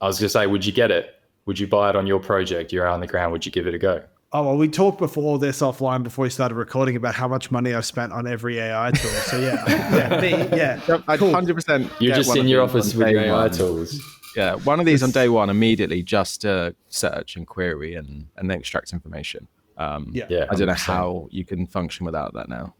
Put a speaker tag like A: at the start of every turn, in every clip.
A: I was going to say, would you get it? Would you buy it on your project? You're out on the ground. Would you give it a go?
B: Oh, well, we talked before this offline before we started recording about how much money I've spent on every AI tool. So yeah,
C: I'd
B: cool.
C: 100%.
A: You're just in your office with your AI tools.
C: Yeah, one of these on day one immediately just to search and query and then extract information. I don't know how you can function without that now.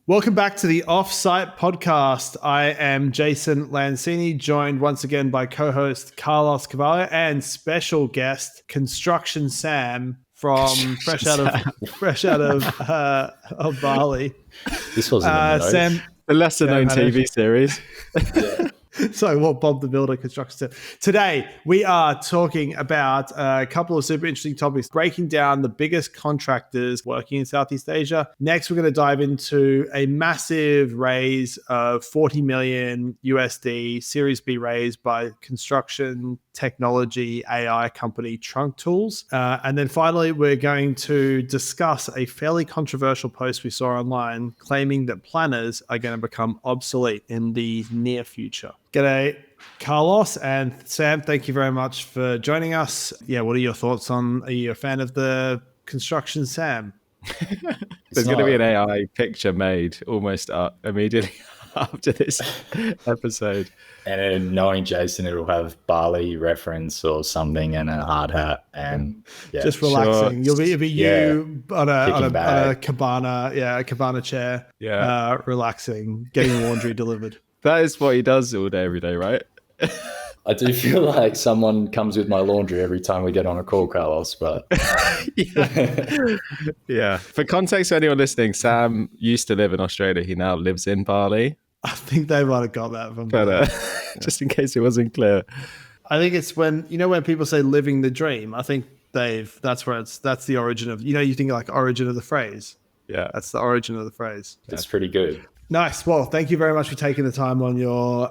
B: Welcome back to the Offsite Podcast. I am Jason Lancini, joined once again by co-host Carlos Cavallo and special guest Construction Sam from fresh out of Bali.
A: This wasn't in the notes.
B: Sam,
C: the lesser known TV series.
A: Yeah.
B: So what Bob the Builder Construction said. Today, we are talking about a couple of super interesting topics, breaking down the biggest contractors working in Southeast Asia. Next, we're going to dive into a massive raise of 40 million USD, Series B raise by construction technology AI company Trunk Tools. And then finally, we're going to discuss a fairly controversial post we saw online claiming that planners are going to become obsolete in the near future. G'day, Carlos and Sam. Thank you very much for joining us. Yeah, what are your thoughts on, are you a fan of the Construction Sam?
C: There's going to be an AI picture made almost immediately after this episode.
A: And then knowing Jason, it'll have Bali reference or something and a hard hat and
B: just relaxing.
A: Sure.
B: It'll be you on a cabana chair, relaxing, getting laundry delivered.
C: That is what he does all day, every day, right?
A: I do feel like someone comes with my laundry every time we get on a call, Carlos, but...
C: Yeah. For context for anyone listening, Sam used to live in Australia. He now lives in Bali.
B: I think they might have got that from
C: just in case it wasn't clear.
B: I think it's when people say living the dream, I think that's the origin of, you think like origin of the phrase.
C: Yeah.
B: That's the origin of the phrase.
A: That's pretty good.
B: Nice. Well, thank you very much for taking the time on your,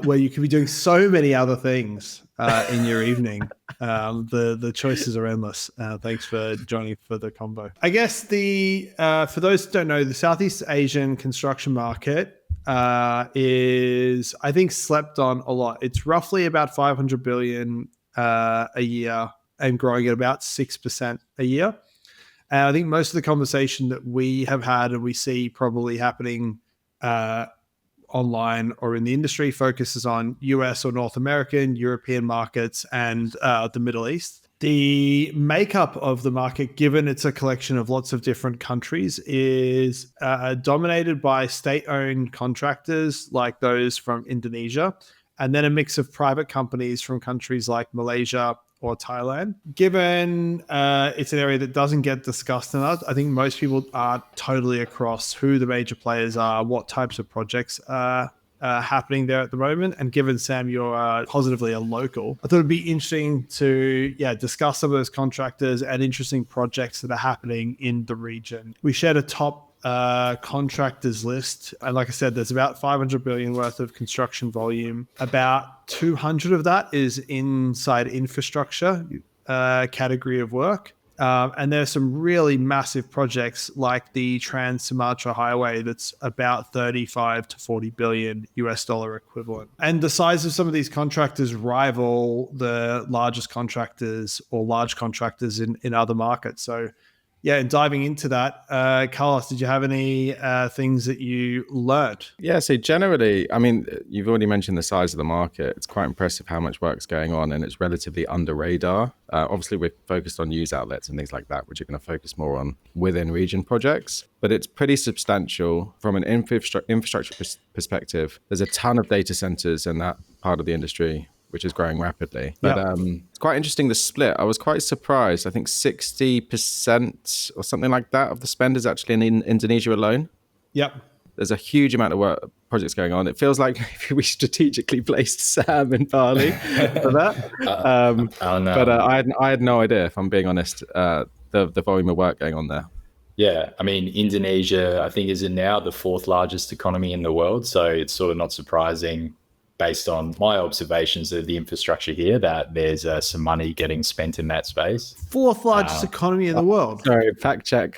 B: where you could be doing so many other things in your evening. The choices are endless. Thanks for joining for the combo. I guess for those who don't know, the Southeast Asian construction market is, I think, slept on a lot. It's roughly about 500 billion a year and growing at about 6% a year. And I think most of the conversation that we have had and we see probably happening online or in the industry focuses on US or North American, European markets, and the Middle East. The makeup of the market, given it's a collection of lots of different countries, is dominated by state-owned contractors like those from Indonesia, and then a mix of private companies from countries like Malaysia or Thailand. Given it's an area that doesn't get discussed enough, I think most people aren't totally across who the major players are, what types of projects are happening there at the moment. And given, Sam, you're positively a local, I thought it'd be interesting to discuss some of those contractors and interesting projects that are happening in the region. We shared a top contractors list, and like I said, there's about 500 billion worth of construction volume. About 200 of that is inside infrastructure category of work, and there's some really massive projects like the Trans-Sumatra Highway that's about 35 to 40 billion US dollar equivalent. And the size of some of these contractors rival the largest contractors or large contractors in other markets. So and diving into that, Carlos, did you have any things that you learned?
C: Yeah, so generally, I mean, you've already mentioned the size of the market. It's quite impressive how much work's going on, and it's relatively under radar. Obviously, we're focused on news outlets and things like that, which are going to focus more on within region projects. But it's pretty substantial from an infrastructure perspective. There's a ton of data centers in that part of the industry, which is growing rapidly. But it's quite interesting, the split. I was quite surprised. I think 60% or something like that of the spend is actually in Indonesia alone.
B: Yep.
C: There's a huge amount of projects going on. It feels like maybe we strategically placed Sam in Bali for that.
A: Oh, no.
C: But I had no idea, if I'm being honest, the volume of work going on there.
A: Yeah, I mean, Indonesia, I think, is now the fourth largest economy in the world. So it's sort of not surprising based on my observations of the infrastructure here, that there's some money getting spent in that space.
B: Fourth largest economy in the world.
C: Sorry, fact check.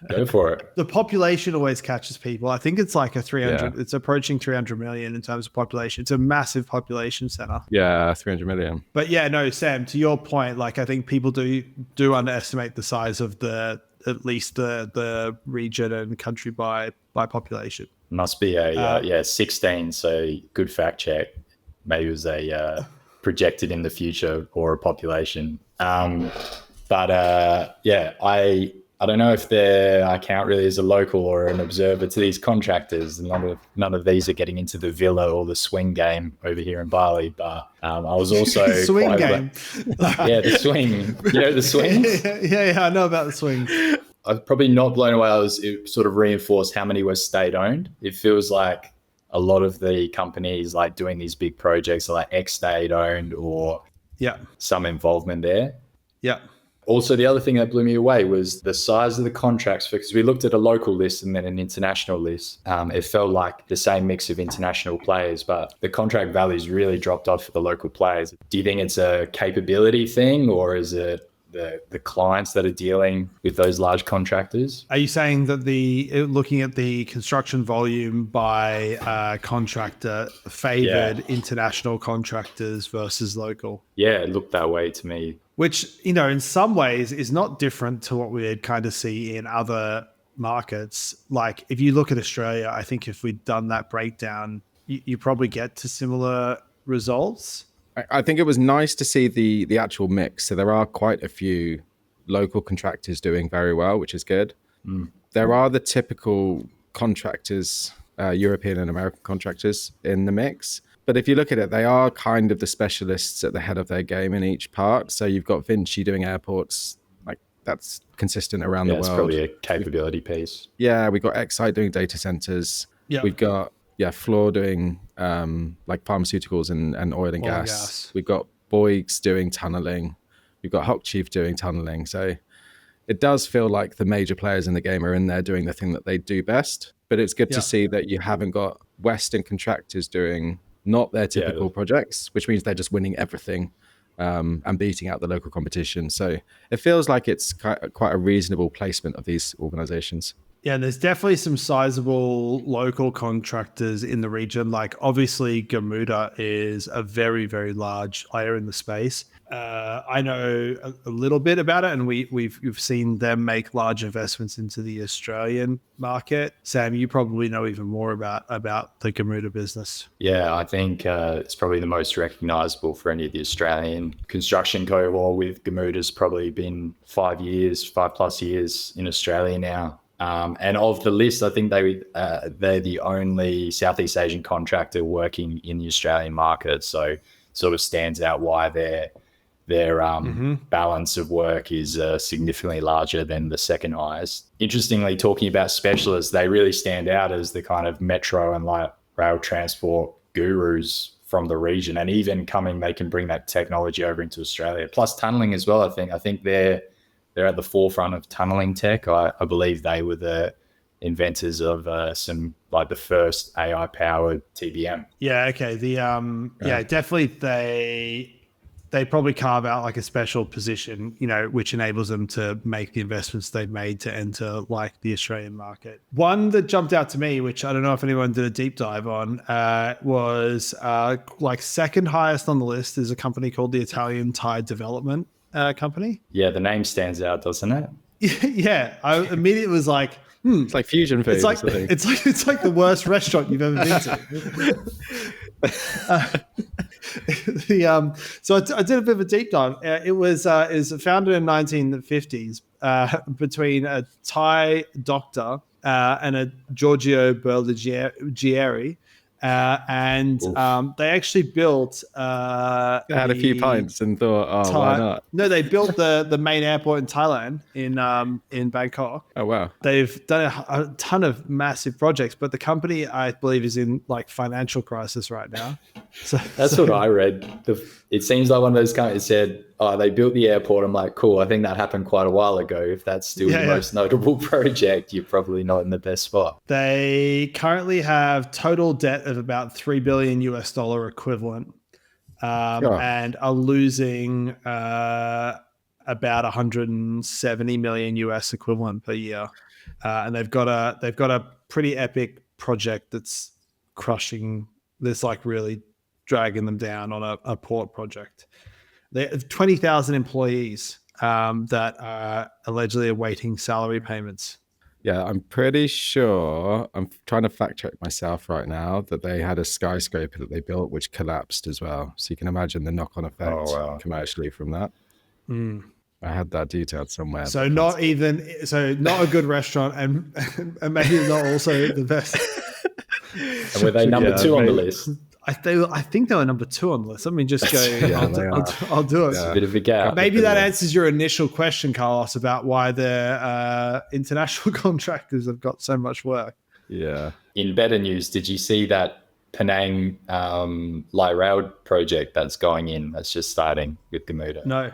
A: Go for it.
B: The population always catches people. I think it's like it's approaching 300 million in terms of population. It's a massive population center.
C: Yeah, 300 million.
B: But yeah, no, Sam, to your point, like I think people do underestimate the size of at least the region and country by population.
A: Must be a 16. So good fact check. Maybe it was a projected in the future or a population. I don't know if I count really as a local or an observer to these contractors. None of these are getting into the villa or the swing game over here in Bali. But I was also
B: swing game.
A: The swing. You know the swings?
B: Yeah, I know about the swing.
A: I'm probably not blown away. It sort of reinforced how many were state-owned. It feels like a lot of the companies like doing these big projects are like ex-state-owned or some involvement there.
B: Yeah.
A: Also, the other thing that blew me away was the size of the contracts, because we looked at a local list and then an international list. It felt like the same mix of international players, but the contract values really dropped off for the local players. Do you think it's a capability thing, or is it the clients that are dealing with those large contractors?
B: Are you saying that looking at the construction volume by contractor favored international contractors versus local?
A: Yeah, it looked that way to me.
B: Which, in some ways is not different to what we'd kind of see in other markets. Like if you look at Australia, I think if we'd done that breakdown, you probably get to similar results.
C: I think it was nice to see the actual mix. So there are quite a few local contractors doing very well, which is good. There are the typical contractors, European and American contractors in the mix. But if you look at it, they are kind of the specialists at the head of their game in each part. So you've got Vinci doing airports, like that's consistent around the world.
A: It's probably a capability piece.
C: Yeah, we've got Excite doing data centers.
B: Yeah.
C: We've got Fluor doing like pharmaceuticals and oil and gas. We've got Boygs doing tunneling. We've got Hochtief doing tunneling. So it does feel like the major players in the game are in there doing the thing that they do best. But it's good to see that you haven't got Western contractors doing not their typical projects, which means they're just winning everything and beating out the local competition. So it feels like it's quite a reasonable placement of these organizations.
B: Yeah, there's definitely some sizable local contractors in the region. Like obviously Gamuda is a very, very large player in the space. I know a little bit about it, and we've seen them make large investments into the Australian market. Sam, you probably know even more about the Gamuda business.
A: Yeah, I think it's probably the most recognizable for any of the Australian construction cohort. With Gamuda's probably been 5+ years in Australia now. And of the list, I think they're the only Southeast Asian contractor working in the Australian market. So sort of stands out why their balance of work is significantly larger than the second highest. Interestingly, talking about specialists, they really stand out as the kind of metro and light rail transport gurus from the region. And even they can bring that technology over into Australia. Plus tunneling as well, I think they're at the forefront of tunneling tech. I believe they were the inventors of some like the first AI powered TBM.
B: Yeah. Okay. Definitely they probably carve out like a special position, which enables them to make the investments they've made to enter like the Australian market. One that jumped out to me, which I don't know if anyone did a deep dive on, was like second highest on the list is a company called the Italian Tide Development Company.
A: Yeah, the name stands out, doesn't it?
B: Yeah, I immediately was like,
C: it's like fusion food.
B: It's like the worst restaurant you've ever been to. So I did a bit of a deep dive. It was founded in 1950s between a Thai doctor and a Giorgio Berligieri. And they actually built
C: they had a few pints and thought, why not?
B: No, they built the main airport in Thailand in Bangkok.
C: Oh wow.
B: They've done a ton of massive projects, but the company, I believe, is in like financial crisis right now.
A: That's what I read. It seems like one of those companies said oh, they built the airport. I'm like, cool. I think that happened quite a while ago. If that's still the most notable project, you're probably not in the best spot.
B: They currently have total debt of about $3 billion equivalent, and are losing about 170 million US equivalent per year. And they've got a pretty epic project that's crushing this, like really dragging them down on a port project. They have 20,000 employees that are allegedly awaiting salary payments.
C: Yeah, I'm pretty sure, I'm trying to fact check myself right now, that they had a skyscraper that they built which collapsed as well. So you can imagine the knock-on effect commercially from that. I had that detailed somewhere.
B: So not a good restaurant, and maybe not also the best.
A: And were they number 2 on the list?
B: I think they were number 2 on the list. Let me just go. I'll do it.
A: It's a bit of a gap.
B: Maybe that answers your initial question, Carlos, about why the international contractors have got so much work.
C: Yeah.
A: In better news, did you see that Penang light rail project that's going in? That's just starting with Gamuda.
B: No.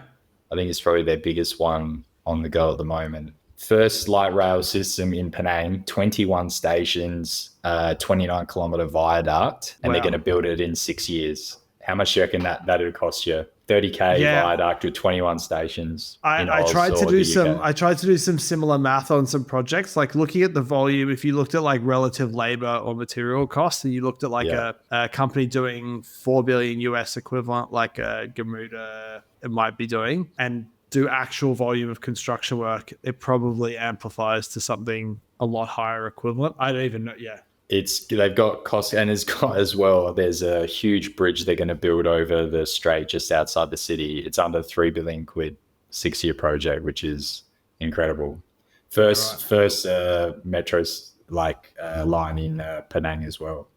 A: I think it's probably their biggest one on the go at the moment. First light rail system in Penang, 21 stations, 29-kilometer viaduct, and they're going to build it in 6 years. How much do you reckon that would cost you? 30K viaduct with 21 stations.
B: I tried to do some similar math on some projects, like looking at the volume. If you looked at like relative labor or material costs, and you looked at like a company doing 4 billion US equivalent, like Gamuda it might be doing, and do actual volume of construction work, it probably amplifies to something a lot higher equivalent. I don't even know. Yeah.
A: They've got cost, and it's got as well, there's a huge bridge they're going to build over the strait just outside the city. It's under 3 billion quid, 6-year project, which is incredible. First metro line in Penang as well,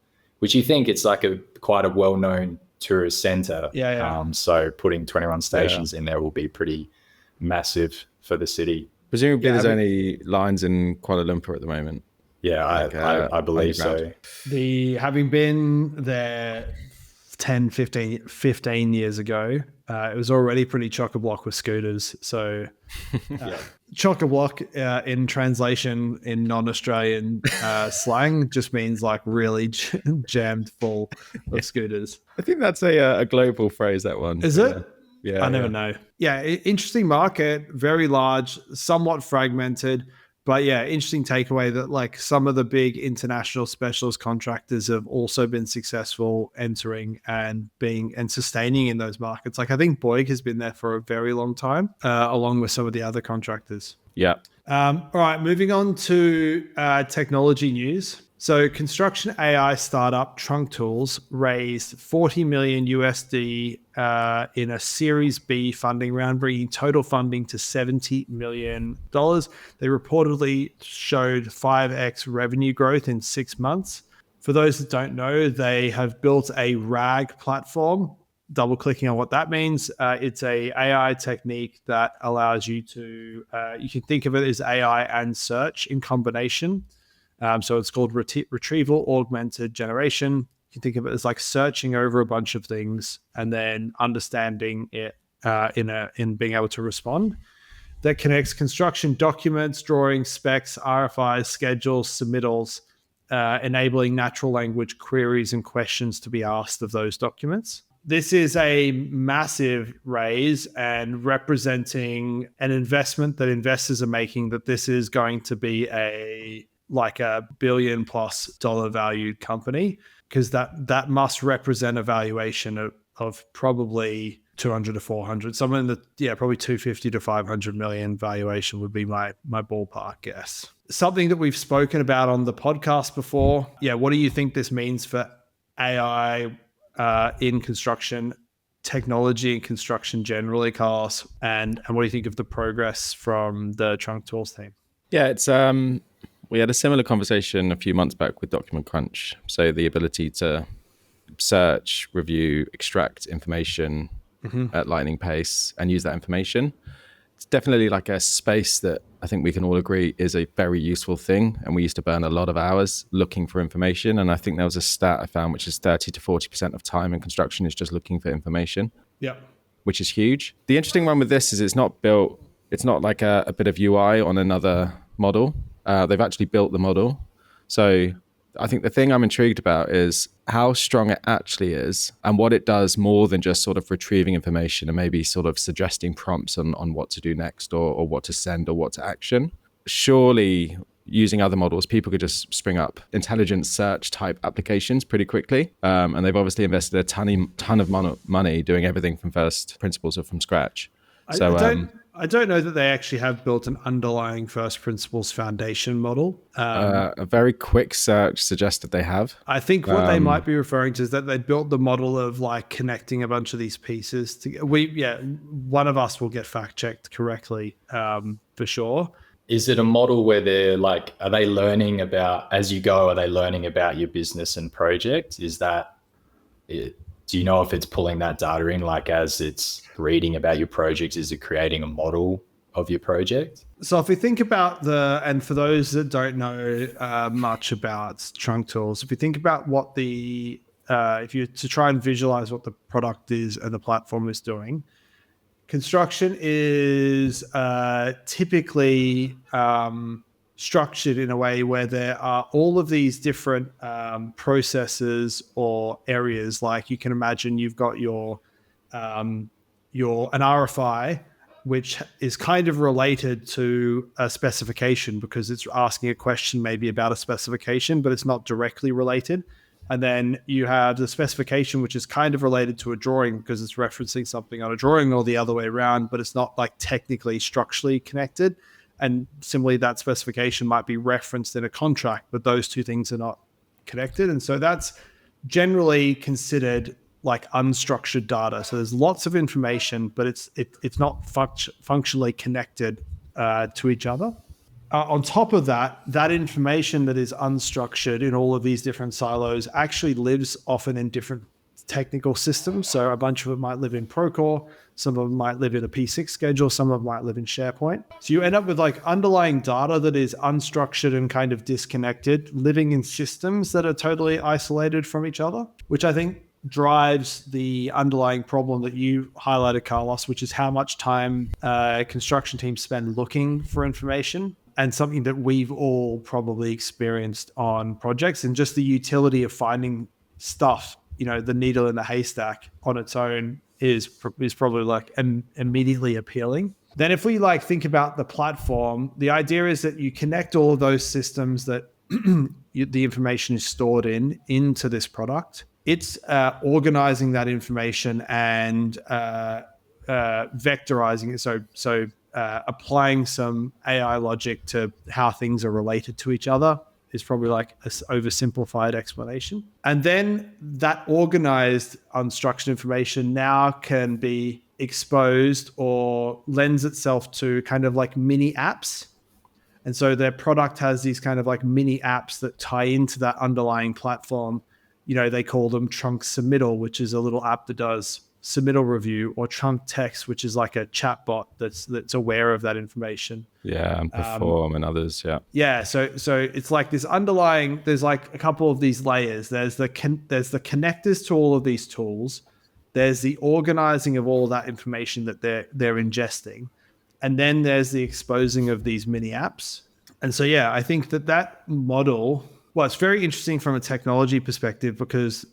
A: which you think it's like quite a well-known tourist center. So putting 21 stations in there will be pretty massive for the city.
C: Presumably there's only lines in Kuala Lumpur at the moment.
A: Yeah, I believe so.
B: Having been there 10, 15 years ago, it was already pretty chock-a-block with scooters. So chock-a-block in translation in non-Australian slang just means like really jammed full of scooters.
C: I think that's a global phrase, that one.
B: Is it?
C: Yeah.
B: I never know. Yeah, interesting market, very large, somewhat fragmented. But yeah, interesting takeaway that like some of the big international specialist contractors have also been successful entering and sustaining in those markets. Like I think Bouygues has been there for a very long time, along with some of the other contractors.
C: Yeah.
B: All right, moving on to technology news. So construction AI startup Trunk Tools raised $40 million USD in a Series B funding round, bringing total funding to $70 million. They reportedly showed 5x revenue growth in 6 months. For those that don't know, they have built a RAG platform. Double clicking on what that means, it's a AI technique that allows you to, you can think of it as AI and search in combination. So it's called retrieval augmented generation. You can think of it as like searching over a bunch of things and then understanding it in being able to respond. That connects construction documents, drawings, specs, RFIs, schedules, submittals, enabling natural language queries and questions to be asked of those documents. This is a massive raise and representing an investment that investors are making, that this is going to be a $1 billion+ valued company, because that must represent a valuation of probably 200 to 400, somewhere in the probably 250 to 500 million valuation would be my ballpark guess. Something that we've spoken about on the podcast before. Yeah, what do you think this means for AI in construction, technology and construction generally, Carlos? And what do you think of the progress from the Trunk Tools team?
C: Yeah, it's we had a similar conversation a few months back with Document Crunch. So the ability to search, review, extract information at lightning pace and use that information. It's definitely like a space that I think we can all agree is a very useful thing. And we used to burn a lot of hours looking for information. And I think there was a stat I found, which is 30 to 40% of time in construction is just looking for information.
B: Yeah.
C: which is huge. The interesting one with this is it's not like a bit of UI on another model. They've actually built the model. So I think the thing I'm intrigued about is how strong it actually is and what it does more than just sort of retrieving information and maybe sort of suggesting prompts on what to do next or what to send or what to action. Surely using other models, people could just spring up intelligent search type applications pretty quickly. And they've obviously invested a ton of money doing everything from first principles or from scratch.
B: I don't know that they actually have built an underlying first principles foundation model.
C: A very quick search suggests that they have.
B: I think what they might be referring to is that they built the model of like connecting a bunch of these pieces. One of us will get fact checked correctly for sure.
A: Is it a model where they're like, are they learning about, as you go, are they learning about your business and project? Is that it? Do you know if it's pulling that data in, like as it's reading about your project, is it creating a model of your project?
B: So if we think about and for those that don't know much about trunk tools, if you think about what if you to try and visualize what the product is and the platform is doing, construction is typically structured in a way where there are all of these different processes or areas. Like you can imagine you've got an RFI, which is kind of related to a specification because it's asking a question maybe about a specification, but it's not directly related. And then you have the specification, which is kind of related to a drawing because it's referencing something on a drawing, or the other way around, but it's not like technically structurally connected. And similarly, that specification might be referenced in a contract, but those two things are not connected. And so that's generally considered like unstructured data. So there's lots of information, but it's not functionally connected to each other. On top of that information that is unstructured in all of these different silos actually lives often in different technical systems. So a bunch of it might live in Procore, some of them might live in a P6 schedule, some of them might live in SharePoint. So you end up with like underlying data that is unstructured and kind of disconnected, living in systems that are totally isolated from each other, which I think drives the underlying problem that you highlighted, Carlos, which is how much time construction teams spend looking for information, and something that we've all probably experienced on projects, and just the utility of finding stuff, the needle in the haystack on its own is probably like immediately appealing. Then if we like think about the platform, the idea is that you connect all of those systems that the information is stored into this product. It's organizing that information and vectorizing it. So applying some AI logic to how things are related to each other is probably like an oversimplified explanation. And then that organized unstructured information now can be exposed or lends itself to kind of like mini apps. And so their product has these kind of like mini apps that tie into that underlying platform. They call them Trunk Submittal, which is a little app that does submittal review, or Trunk Text, which is like a chatbot that's aware of that information.
C: Yeah, and Perform and others.
B: Yeah. So it's like this underlying. There's like a couple of these layers. There's the connectors to all of these tools. There's the organizing of all that information that they're ingesting, and then there's the exposing of these mini apps. And so I think that model. Well, it's very interesting from a technology perspective because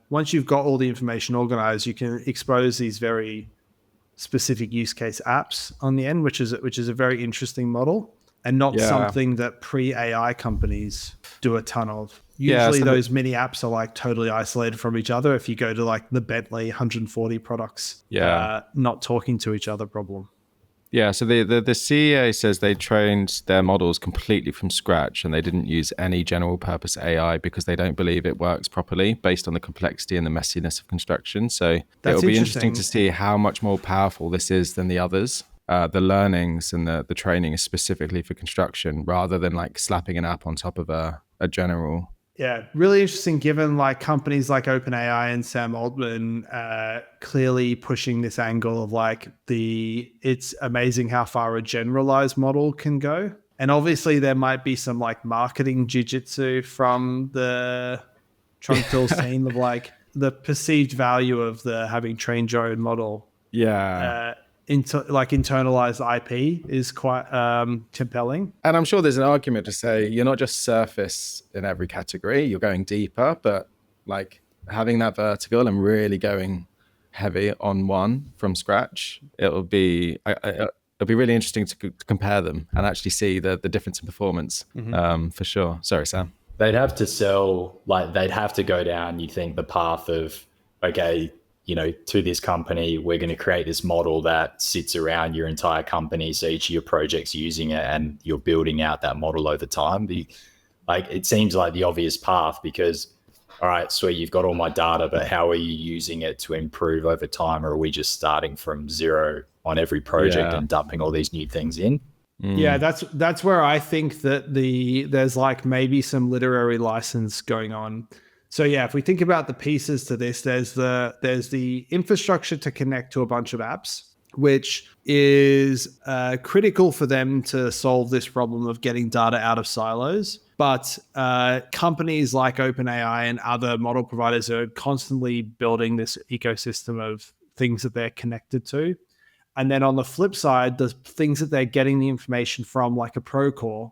B: once you've got all the information organized, you can expose these very specific use case apps on the end, which is a very interesting model, and not something that pre-AI companies do a ton of. Usually those mini apps are like totally isolated from each other. If you go to like the Bentley 140 products, not talking to each other problem.
C: Yeah, so the CEA says they trained their models completely from scratch and they didn't use any general purpose AI because they don't believe it works properly based on the complexity and the messiness of construction. So it'll be interesting to see how much more powerful this is than the others. The learnings and the training is specifically for construction rather than like slapping an app on top of a general.
B: Yeah, really interesting given like companies like OpenAI and Sam Altman clearly pushing this angle of like it's amazing how far a generalized model can go. And obviously there might be some like marketing jujitsu from the Trunk Tools team of like the perceived value of having trained your own model
C: Yeah.
B: Internalized IP is quite compelling.
C: And I'm sure there's an argument to say you're not just surface in every category, you're going deeper, but like having that vertical and really going heavy on one from scratch, it'll be really interesting to compare them and actually see the difference in performance, for sure. Sorry, Sam.
A: They'd have to sell, like they'd have to go down, you think, the path of, okay, to this company, we're going to create this model that sits around your entire company. So each of your projects using it and you're building out that model over time. It seems like the obvious path because, all right, sweet, you've got all my data, but how are you using it to improve over time? Or are we just starting from zero on every project and dumping all these new things in?
B: Yeah, that's where I think that there's like maybe some literary license going on. So yeah, if we think about the pieces to this, there's the infrastructure to connect to a bunch of apps, which is critical for them to solve this problem of getting data out of silos. But companies like OpenAI and other model providers are constantly building this ecosystem of things that they're connected to. And then on the flip side, the things that they're getting the information from, like a Procore,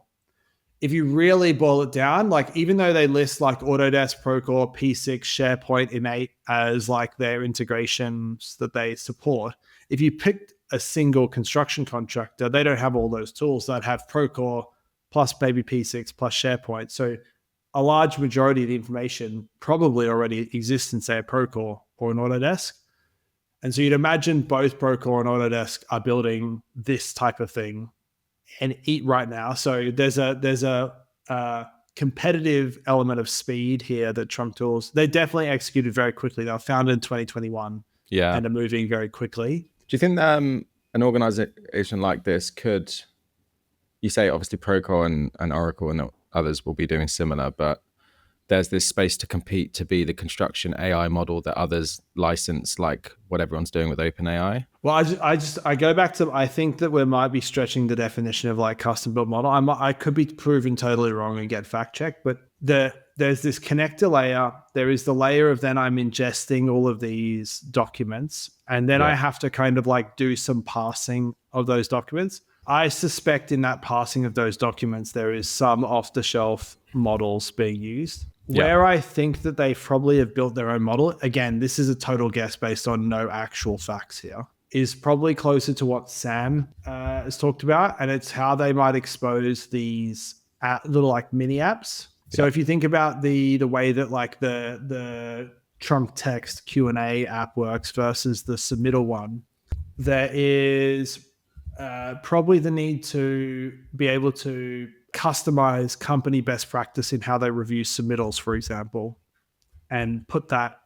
B: if you really boil it down, like even though they list like Autodesk, Procore, P6, SharePoint, Innate as like their integrations that they support, if you picked a single construction contractor, they don't have all those tools. They'd have Procore plus maybe P6 plus SharePoint. So a large majority of the information probably already exists in, say, a Procore or an Autodesk. And so you'd imagine both Procore and Autodesk are building this type of thing and eat right now. So there's a competitive element of speed here that Trump Tools, they definitely executed very quickly. They were founded in 2021 and are moving very quickly.
C: Do you think an organization like this could, you say obviously Procore and Oracle and others will be doing similar, but there's this space to compete to be the construction AI model that others license, like what everyone's doing with OpenAI?
B: Well, I go back to, I think that we might be stretching the definition of like custom built model. I could be proven totally wrong and get fact checked, but there's this connector layer. There is the layer of then I'm ingesting all of these documents, and then I have to kind of like do some parsing of those documents. I suspect in that parsing of those documents, there is some off-the-shelf models being used. Where I think that they probably have built their own model, again, this is a total guess based on no actual facts here, is probably closer to what Sam has talked about. And it's how they might expose these little like mini apps. So if you think about the way that like the Trump text Q&A app works versus the submittal one, there is probably the need to be able to customize company best practice in how they review submittals, for example, and put that,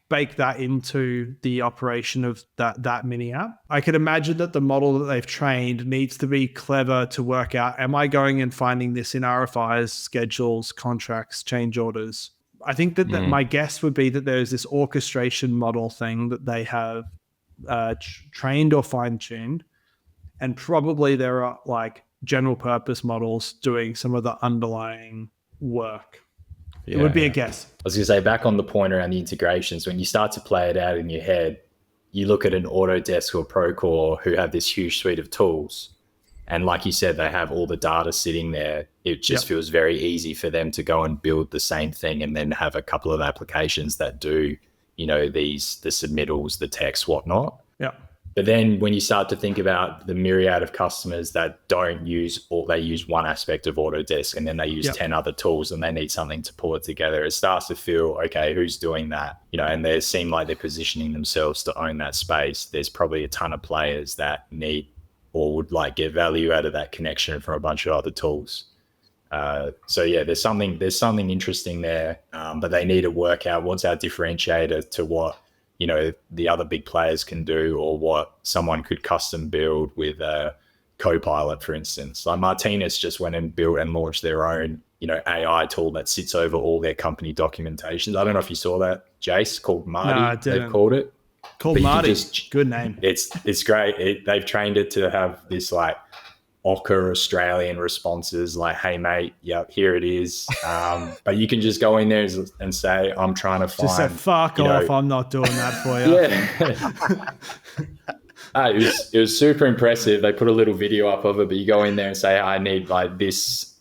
B: bake that into the operation of that mini app. I could imagine that the model that they've trained needs to be clever to work out, am I going and finding this in RFIs, schedules, contracts, change orders? I think that my guess would be that there's this orchestration model thing that they have trained or fine-tuned, and probably there are like general purpose models doing some of the underlying work. It would be a guess.
A: I was going to say, back on the point around the integrations, when you start to play it out in your head, you look at an Autodesk or Procore who have this huge suite of tools. And like you said, they have all the data sitting there. It just feels very easy for them to go and build the same thing and then have a couple of applications that do, the submittals, the text, whatnot.
B: Yeah.
A: But then when you start to think about the myriad of customers that don't use, or they use one aspect of Autodesk and then they use 10 other tools and they need something to pull it together, it starts to feel, okay, who's doing that? And they seem like they're positioning themselves to own that space. There's probably a ton of players that need or would like get value out of that connection from a bunch of other tools. There's something interesting there, but they need to work out what's our differentiator to what the other big players can do, or what someone could custom build with a Copilot, for instance. Like Martinez just went and built and launched their own, AI tool that sits over all their company documentations. I don't know if you saw that, Jace, called Marty.
B: No, I didn't.
A: They've called it.
B: Called Marty. Good name.
A: It's great. They've trained it to have this like ochre Australian responses like, hey mate, yep, here it is. But you can just go in there and say, I'm trying to find,
B: just say, fuck off, I'm not doing that for you.
A: It was super impressive. They put a little video up of it, but you go in there and say, I need like this,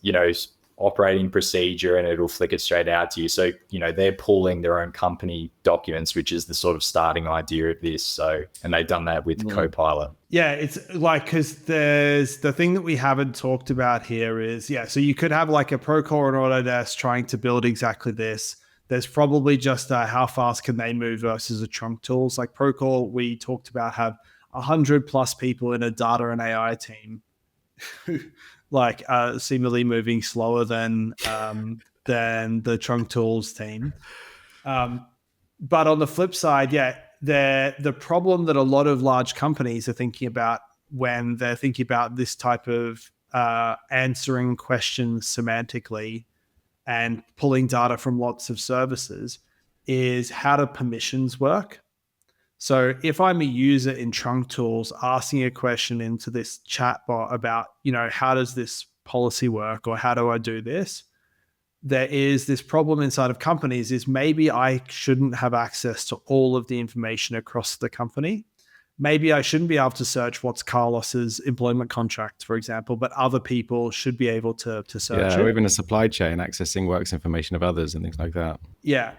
A: operating procedure, and it'll flick it straight out to you. So, they're pulling their own company documents, which is the sort of starting idea of this. So, and they've done that with Copilot.
B: Yeah, it's like, because there's the thing that we haven't talked about here is, so you could have like a Procore or an Autodesk trying to build exactly this. There's probably just how fast can they move versus a trunk tools. Like Procore, we talked about, have 100 plus people in a data and AI team who like seemingly moving slower than the trunk tools team. But on the flip side, the problem that a lot of large companies are thinking about when they're thinking about this type of answering questions semantically and pulling data from lots of services is, how do permissions work? So if I'm a user in Trunk Tools asking a question into this chatbot about, how does this policy work, or how do I do this? There is this problem inside of companies is, maybe I shouldn't have access to all of the information across the company. Maybe I shouldn't be able to search what's Carlos's employment contract, for example, but other people should be able to search it.
C: Or even a supply chain accessing works information of others and things like that.
B: Yeah.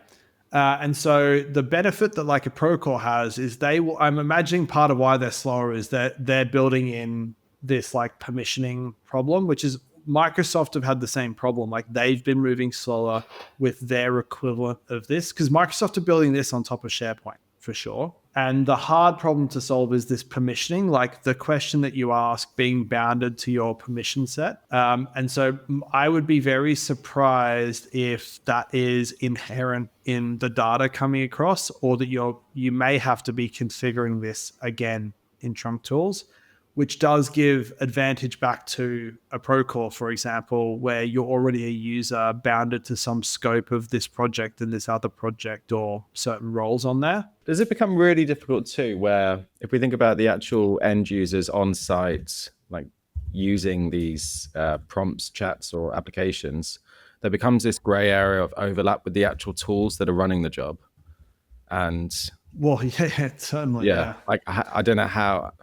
B: And so the benefit that like a Procore has is I'm imagining part of why they're slower is that they're building in this like permissioning problem, which is Microsoft have had the same problem. Like they've been moving slower with their equivalent of this, because Microsoft are building this on top of SharePoint for sure. And the hard problem to solve is this permissioning, like the question that you ask being bounded to your permission set. And so I would be very surprised if that is inherent in the data coming across, or that you may have to be configuring this again in Trunk Tools, which does give advantage back to a Procore, for example, where you're already a user bounded to some scope of this project and this other project, or certain roles on there.
C: Does it become really difficult too, where if we think about the actual end users on site, like using these prompts, chats, or applications, there becomes this gray area of overlap with the actual tools that are running the job? And
B: well, yeah, certainly. Yeah.
C: Like I don't know how,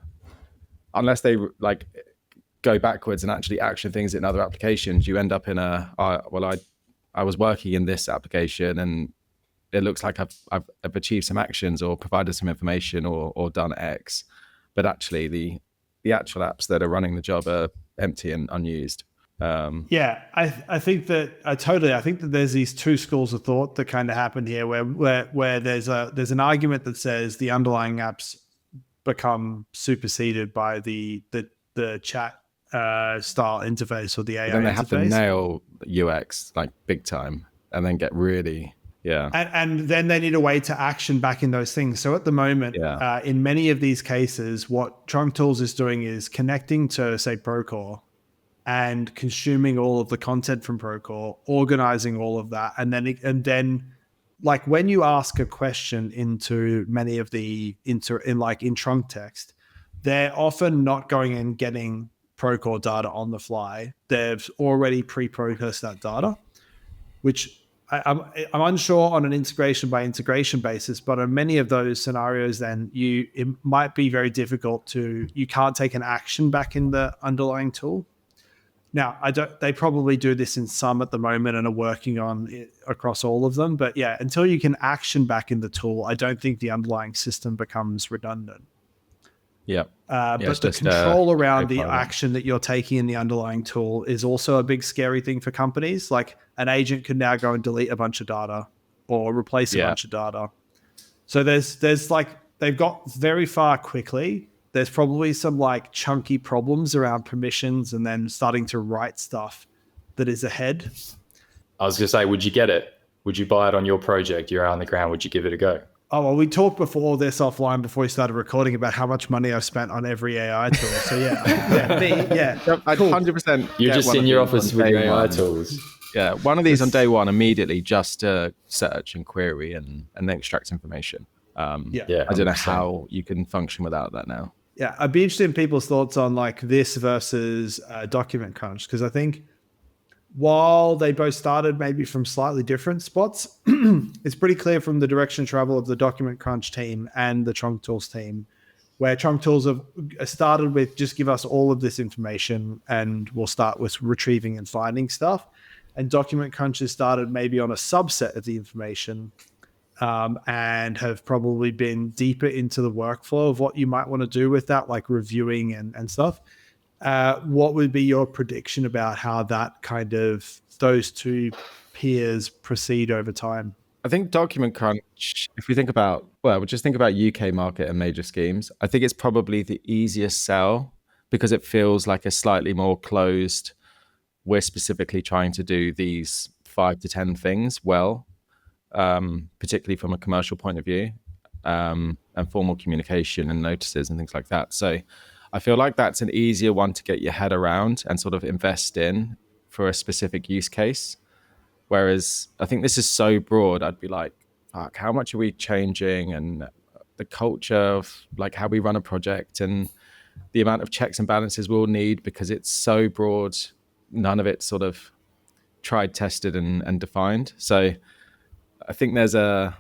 C: unless they like go backwards and actually action things in other applications, you end up in I was working in this application and it looks like I've achieved some actions or provided some information or done X, but actually the actual apps that are running the job are empty and unused.
B: I think that there's these two schools of thought that kind of happen here, where there's an argument that says the underlying apps become superseded by the chat style interface or the AI interface.
C: Then they have to nail UX like big time, and then get really. Yeah.
B: And then they need a way to action back in those things. So at the moment, in many of these cases, what Trunk Tools is doing is connecting to, say, Procore and consuming all of the content from Procore, organizing all of that. And then like when you ask a question into many of the in trunk text, they're often not going and getting Procore data on the fly. They've already pre-processed that data, which I'm unsure on an integration by integration basis, but on many of those scenarios, then it might be very difficult you can't take an action back in the underlying tool. Now, they probably do this in some at the moment and are working on it across all of them. But yeah, until you can action back in the tool, I don't think the underlying system becomes redundant.
C: Yeah.
B: But the control around the action that you're taking in the underlying tool is also a big scary thing for companies. Like an agent can now go and delete a bunch of data or replace a bunch of data. So there's like, they've got very far quickly. There's probably some like chunky problems around permissions and then starting to write stuff that is ahead.
A: I was going to say, would you get it? Would you buy it on your project? You're out on the ground. Would you give it a go?
B: Oh, well, we talked before this offline before we started recording about how much money I've spent on every AI tool. So yeah.
C: I'd 100%.
A: You're just in your office with your AI tools.
C: Yeah, one of these on day one immediately just to search and query and then extract information. I don't know how you can function without that now.
B: Yeah, I'd be interested in people's thoughts on like this versus document crunch, because I think while they both started maybe from slightly different spots, it's pretty clear from the direction of travel of the document crunch team and the Trunk Tools team, where Trunk Tools have started with just give us all of this information and we'll start with retrieving and finding stuff. And document crunch has started maybe on a subset of the information, and have probably been deeper into the workflow of what you might want to do with that, like reviewing and stuff. What would be your prediction about how that kind of those two peers proceed over time?
C: I think document crunch, if we think about, well, we'll just think about UK market and major schemes. I think it's probably the easiest sell because it feels like a slightly more closed, we're specifically trying to do these 5 to 10 things well, particularly from a commercial point of view, and formal communication and notices and things like that. So I feel like that's an easier one to get your head around and sort of invest in for a specific use case. Whereas I think this is so broad, I'd be like, fuck, how much are we changing? And the culture of like how we run a project and the amount of checks and balances we'll need, because it's so broad, none of it's sort of tried, tested, and defined. So I think there's an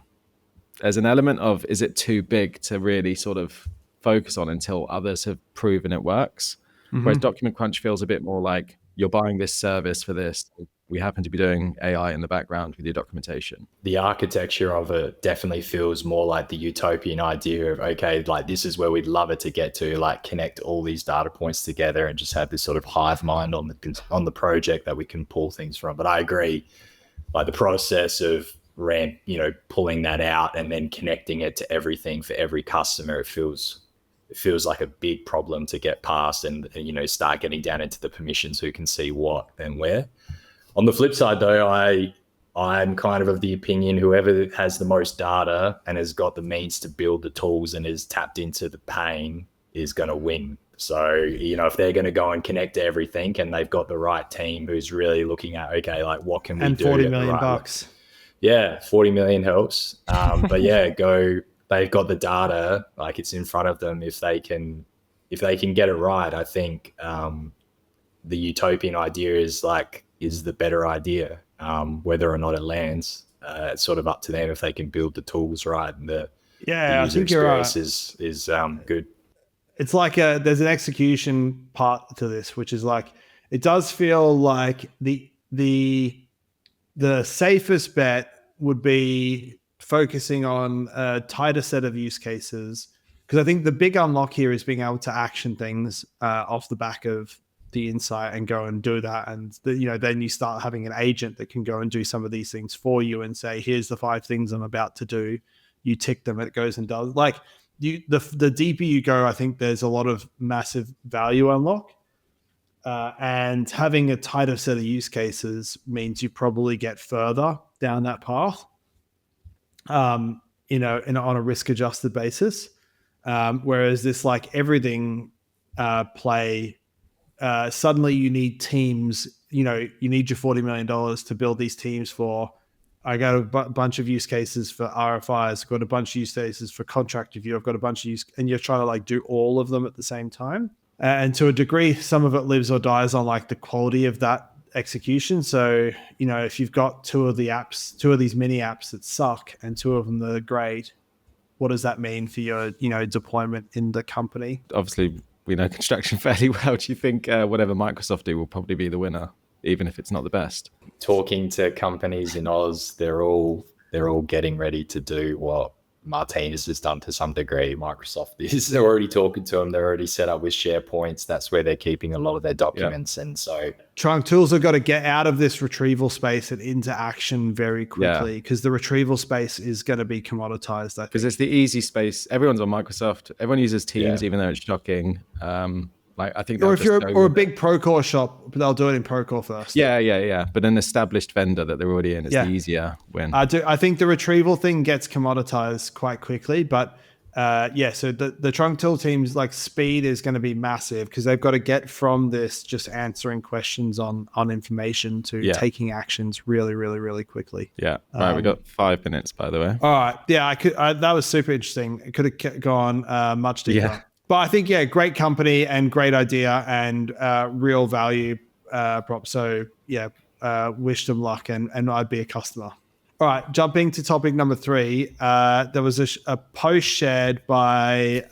C: element of, is it too big to really sort of focus on until others have proven it works? Mm-hmm. Whereas document crunch feels a bit more like you're buying this service for this. We happen to be doing AI in the background with your documentation.
A: The architecture of it definitely feels more like the utopian idea of, okay, like this is where we'd love it to get to, like connect all these data points together and just have this sort of hive mind on the project that we can pull things from. But I agree, like the process of pulling that out and then connecting it to everything for every customer, it feels like a big problem to get past and start getting down into the permissions, who can see what and where. On the flip side, though, I'm kind of the opinion whoever has the most data and has got the means to build the tools and is tapped into the pain is going to win. So, if they're going to go and connect to everything and they've got the right team who's really looking at, okay, like what can we do?
B: And $40 million bucks.
A: Yeah, 40 million helps. But yeah, they've got the data, like it's in front of them. If they can get it right, I think the utopian idea is the better idea. Whether or not it lands, it's sort of up to them if they can build the tools right and the user experience is good.
B: It's like there's an execution part to this, which is like, it does feel like the safest bet would be focusing on a tighter set of use cases, because I think the big unlock here is being able to action things off the back of the insight and go and do that. And then you start having an agent that can go and do some of these things for you and say, here's the 5 things I'm about to do. You tick them, it goes and does. Like the deeper you go, I think there's a lot of massive value unlock. And having a tighter set of use cases means you probably get further down that path, on a risk adjusted basis. Whereas this like everything play, suddenly you need teams, you need your $40 million to build these teams for. I got a bunch of use cases for RFIs, I've got a bunch of use cases for contract review, I've got a bunch of and you're trying to like do all of them at the same time. And to a degree, some of it lives or dies on like the quality of that execution. So, if you've got two of these mini apps that suck and 2 of them that are great, what does that mean for your, deployment in the company?
C: Obviously, we know construction fairly well. Do you think whatever Microsoft do will probably be the winner, even if it's not the best?
A: Talking to companies in Oz, they're all getting ready to do what Martinez has done to some degree. Microsoft is. They're already talking to them. They're already set up with SharePoints. That's where they're keeping a lot of their documents. Yeah. And so
B: Trunk Tools have got to get out of this retrieval space and into action very quickly, because the retrieval space is going to be commoditized.
C: Because it's the easy space. Everyone's on Microsoft. Everyone uses Teams, even though it's shocking. I think,
B: or if you're a big Procore shop, they'll do it in Procore first.
C: Yeah. But an established vendor that they're already in is the easier win.
B: I think the retrieval thing gets commoditized quite quickly, but so the Trunk Tool team's like speed is going to be massive, because they've got to get from this just answering questions on information to taking actions really, really, really quickly.
C: Yeah. All right, we got 5 minutes, by the way.
B: All right. Yeah, that was super interesting. It could have gone much deeper. But I think, yeah, great company and great idea and real value prop. So yeah, wish them luck and I'd be a customer. All right, jumping to topic number 3. There was a post shared by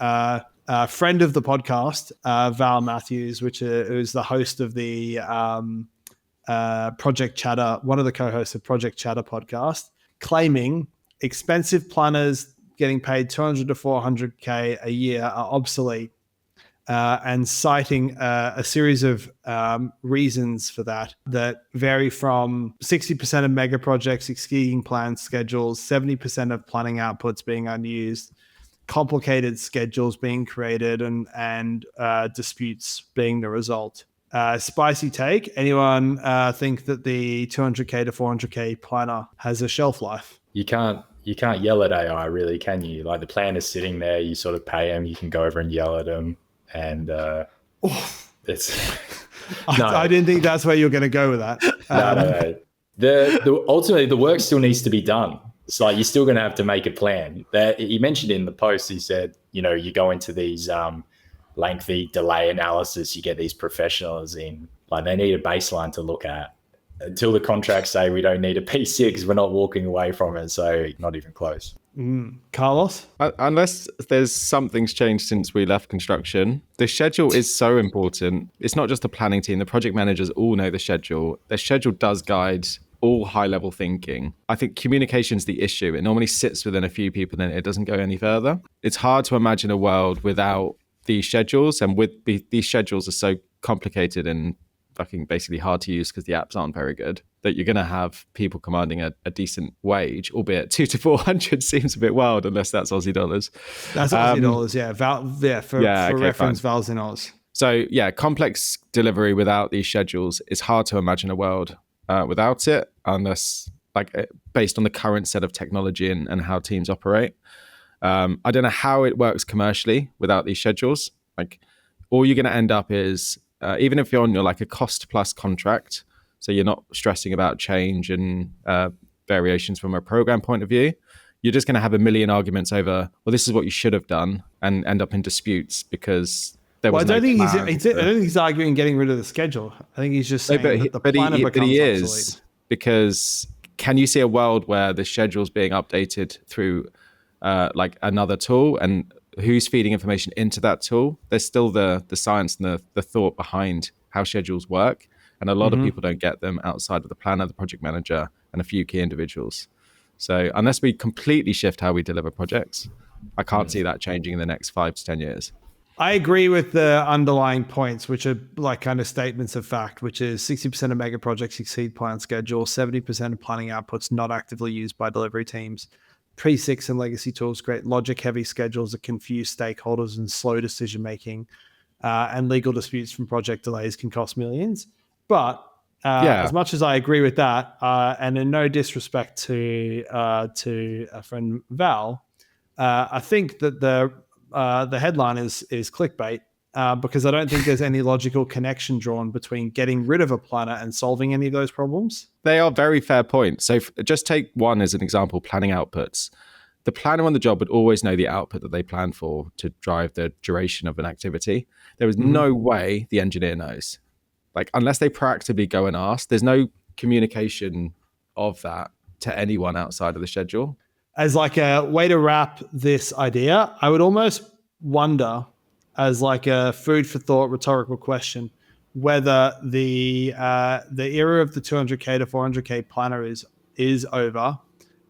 B: a friend of the podcast, Val Matthews, which is the host of the Project Chatter, one of the co-hosts of Project Chatter podcast, claiming expensive planners getting paid 200 to 400K a year are obsolete, and citing a series of reasons for that vary from 60% of mega projects exceeding planned schedules, 70% of planning outputs being unused, complicated schedules being created, and disputes being the result. Spicy take. Anyone think that the 200K to 400K planner has a shelf life?
A: You can't yell at AI, really, can you? Like, the plan is sitting there. You sort of pay them. You can go over and yell at them, and it's. No.
B: I didn't think that's where you're going to go with that.
A: No. Ultimately, the work still needs to be done. It's like you're still going to have to make a plan. That he mentioned in the post. He said, you go into these lengthy delay analysis. You get these professionals in. Like, they need a baseline to look at. Until the contracts say we don't need a P6, we're not walking away from it. So not even close.
B: Carlos?
C: Unless there's something's changed since we left construction, the schedule is so important. It's not just the planning team. The project managers all know the schedule. The schedule does guide all high-level thinking. I think communication's the issue. It normally sits within a few people and it doesn't go any further. It's hard to imagine a world without these schedules, and these schedules are so complicated and fucking basically hard to use because the apps aren't very good, that you're going to have people commanding a decent wage, albeit 200 to 400 seems a bit wild unless that's Aussie dollars.
B: That's Aussie dollars, yeah. For reference, fine. Val's in Oz.
C: So yeah, complex delivery without these schedules, it's hard to imagine a world without it, unless based on the current set of technology and how teams operate. I don't know how it works commercially without these schedules. All you're going to end up is, even if you're on a cost plus contract, so you're not stressing about change and variations from a program point of view, you're just going to have a million arguments over, well, this is what you should have done, and end up in disputes because there was no plan.
B: I don't think he's arguing getting rid of the schedule. I think he's just saying that the planner becomes obsolete.
C: Because can you see a world where the schedule's being updated through another tool, and who's feeding information into that tool? There's still the science and the thought behind how schedules work. And a lot of people don't get them outside of the planner, the project manager, and a few key individuals. So unless we completely shift how we deliver projects, I can't see that changing in the next 5 to 10 years.
B: I agree with the underlying points, which are kind of statements of fact, which is 60% of mega projects exceed planned schedule, 70% of planning outputs not actively used by delivery teams. P6 and legacy tools create logic-heavy schedules that confuse stakeholders and slow decision-making, and legal disputes from project delays can cost millions. But as much as I agree with that, and in no disrespect to a friend Val, I think that the headline is clickbait, because I don't think there's any logical connection drawn between getting rid of a planner and solving any of those problems.
C: They are very fair points. So just take one as an example, planning outputs. The planner on the job would always know the output that they plan for to drive the duration of an activity. There is no way the engineer knows. Unless they proactively go and ask, there's no communication of that to anyone outside of the schedule.
B: As a way to wrap this idea, I would almost wonder, as a food for thought rhetorical question, whether the era of the 200K to 400K planner is over,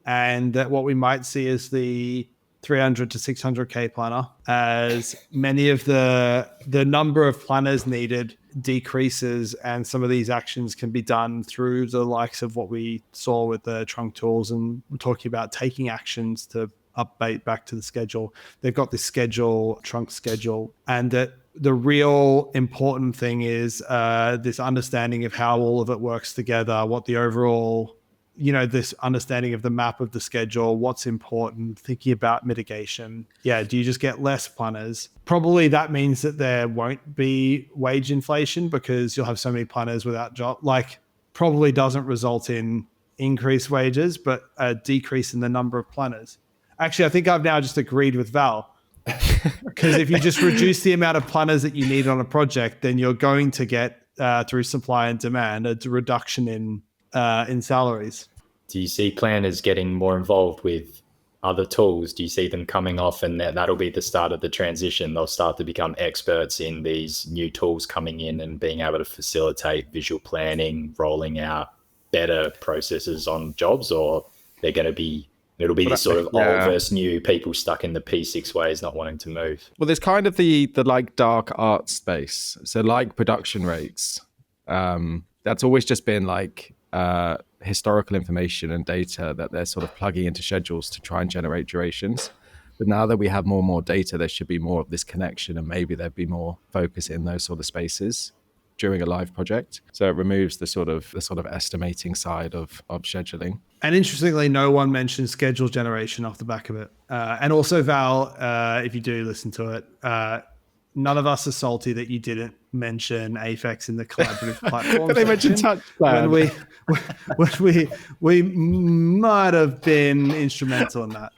B: and that what we might see is the 300 to 600K planner, as many of the number of planners needed decreases, and some of these actions can be done through the likes of what we saw with the trunk tools, and we're talking about taking actions to update back to the schedule. They've got this trunk schedule, and that the real important thing is this understanding of how all of it works together, what the overall, this understanding of the map of the schedule, what's important, thinking about mitigation. Yeah, do you just get less planners? Probably that means that there won't be wage inflation because you'll have so many planners without job. Probably doesn't result in increased wages, but a decrease in the number of planners. Actually, I think I've now just agreed with Val. Because if you just reduce the amount of planners that you need on a project, then you're going to get through supply and demand a reduction in salaries.
A: Do you see planners getting more involved with other tools? Do you see them coming off, and that'll be the start of the transition? They'll start to become experts in these new tools coming in and being able to facilitate visual planning, rolling out better processes on jobs, or it'll be this sort of old versus new, people stuck in the P6 ways, not wanting to move.
C: Well, there's kind of the like dark art space. So like production rates, that's always just been like historical information and data that they're sort of plugging into schedules to try and generate durations. But now that we have more and more data, there should be more of this connection, and maybe there'd be more focus in those sort of spaces during a live project. So it removes the sort of estimating side of scheduling.
B: And interestingly, no one mentioned schedule generation off the back of it. And also, Val, if you do listen to it, none of us are salty that you didn't mention Apex in the collaborative platform.
C: But they mentioned touch plan.
B: We might have been instrumental in that.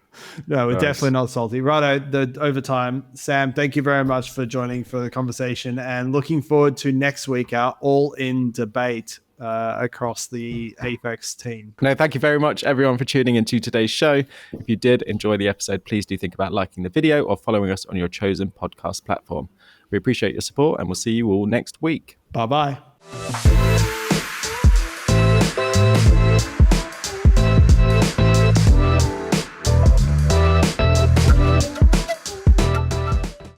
B: No, we're definitely not salty. Righto, the overtime. Sam, thank you very much for joining for the conversation, and looking forward to next week, our all-in debate across the Apex team.
C: No, thank you very much, everyone, for tuning into today's show. If you did enjoy the episode, please do think about liking the video or following us on your chosen podcast platform. We appreciate your support, and we'll see you all next week.
B: Bye-bye.